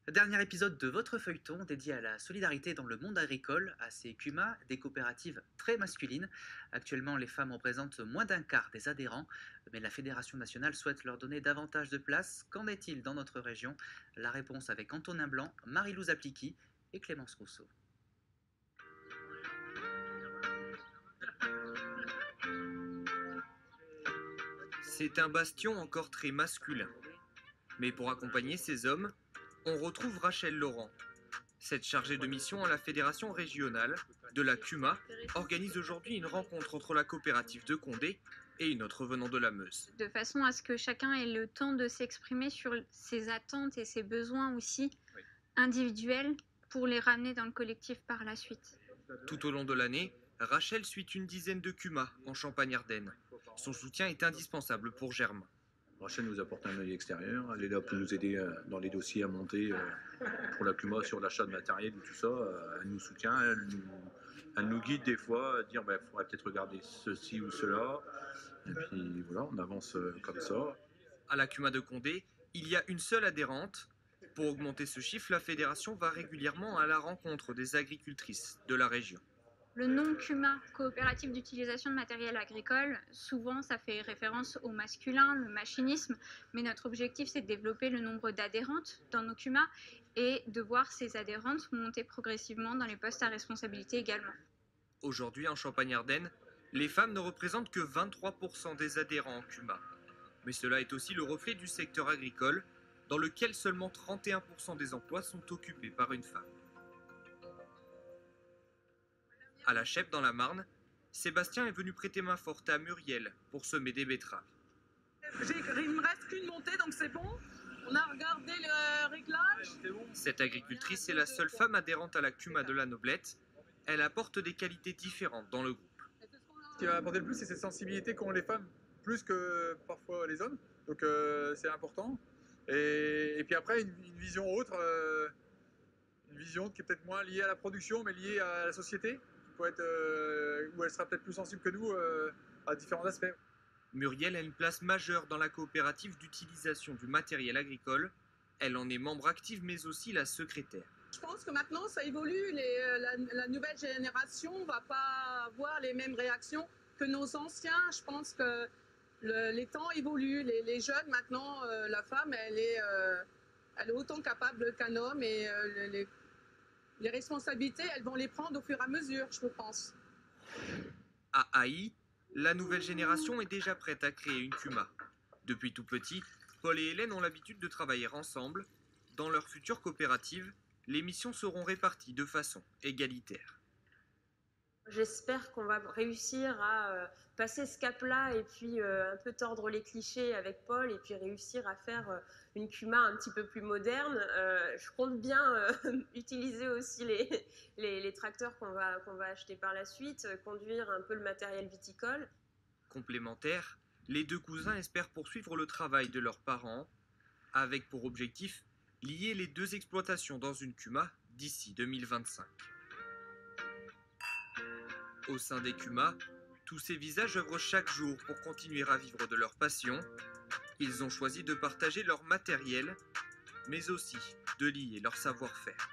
Dernier épisode de votre feuilleton dédié à la solidarité dans le monde agricole, à ces CUMA, des coopératives très masculines. Actuellement, les femmes représentent moins d'un quart des adhérents, mais la Fédération nationale souhaite leur donner davantage de place. Qu'en est-il dans notre région? La réponse avec Antonin Blanc, Marie-Lou Zapliki et Clémence Rousseau. C'est un bastion encore très masculin. Mais pour accompagner ces hommes, on retrouve Rachel Laurent. Cette chargée de mission à la fédération régionale de la CUMA organise aujourd'hui une rencontre entre la coopérative de Condé et une autre venant de la Meuse. De façon à ce que chacun ait le temps de s'exprimer sur ses attentes et ses besoins aussi individuels pour les ramener dans le collectif par la suite. Tout au long de l'année, Rachel suit une dizaine de CUMA en Champagne-Ardenne. Son soutien est indispensable pour Germain. Rachel nous apporte un œil extérieur, elle est là pour nous aider dans les dossiers à monter pour la CUMA sur l'achat de matériel et tout ça. Elle nous soutient, elle nous guide des fois à dire il faudrait peut-être regarder ceci ou cela. Et puis voilà, on avance comme ça. À la CUMA de Condé, il y a une seule adhérente. Pour augmenter ce chiffre, la fédération va régulièrement à la rencontre des agricultrices de la région. Le nom CUMA, coopérative d'utilisation de matériel agricole, souvent ça fait référence au masculin, le machinisme, mais notre objectif c'est de développer le nombre d'adhérentes dans nos CUMA et de voir ces adhérentes monter progressivement dans les postes à responsabilité également. Aujourd'hui en Champagne-Ardenne, les femmes ne représentent que 23% des adhérents en CUMA. Mais cela est aussi le reflet du secteur agricole, dans lequel seulement 31% des emplois sont occupés par une femme. À la Chèpe, dans la Marne, Sébastien est venu prêter main forte à Muriel pour semer des betteraves. Il me reste qu'une montée, donc c'est bon. On a regardé le réglage. Cette agricultrice est la seule femme adhérente à la CUMA de la Noblette. Elle apporte des qualités différentes dans le groupe. Ce qui va apporter le plus, c'est cette sensibilité qu'ont les femmes, plus que parfois les hommes. Donc c'est important. Et puis après, une vision autre, une vision qui est peut-être moins liée à la production, mais liée à la société, qui peut être, où elle sera peut-être plus sensible que nous à différents aspects. Muriel a une place majeure dans la coopérative d'utilisation du matériel agricole. Elle en est membre active, mais aussi la secrétaire. Je pense que maintenant, ça évolue. La nouvelle génération ne va pas avoir les mêmes réactions que nos anciens. Je pense que les temps évoluent. Les jeunes, maintenant, la femme, elle est autant capable qu'un homme. Et les responsabilités, elles vont les prendre au fur et à mesure, je pense. À Haï, la nouvelle génération est déjà prête à créer une CUMA. Depuis tout petit, Paul et Hélène ont l'habitude de travailler ensemble. Dans leur future coopérative, les missions seront réparties de façon égalitaire. J'espère qu'on va réussir à passer ce cap-là et puis un peu tordre les clichés avec Paul et puis réussir à faire une CUMA un petit peu plus moderne. Je compte bien utiliser aussi les tracteurs qu'on va acheter par la suite, conduire un peu le matériel viticole. Complémentaires, les deux cousins espèrent poursuivre le travail de leurs parents, avec pour objectif lier les deux exploitations dans une CUMA d'ici 2025. Au sein des CUMA, tous ces visages œuvrent chaque jour pour continuer à vivre de leur passion. Ils ont choisi de partager leur matériel, mais aussi de lier leur savoir-faire.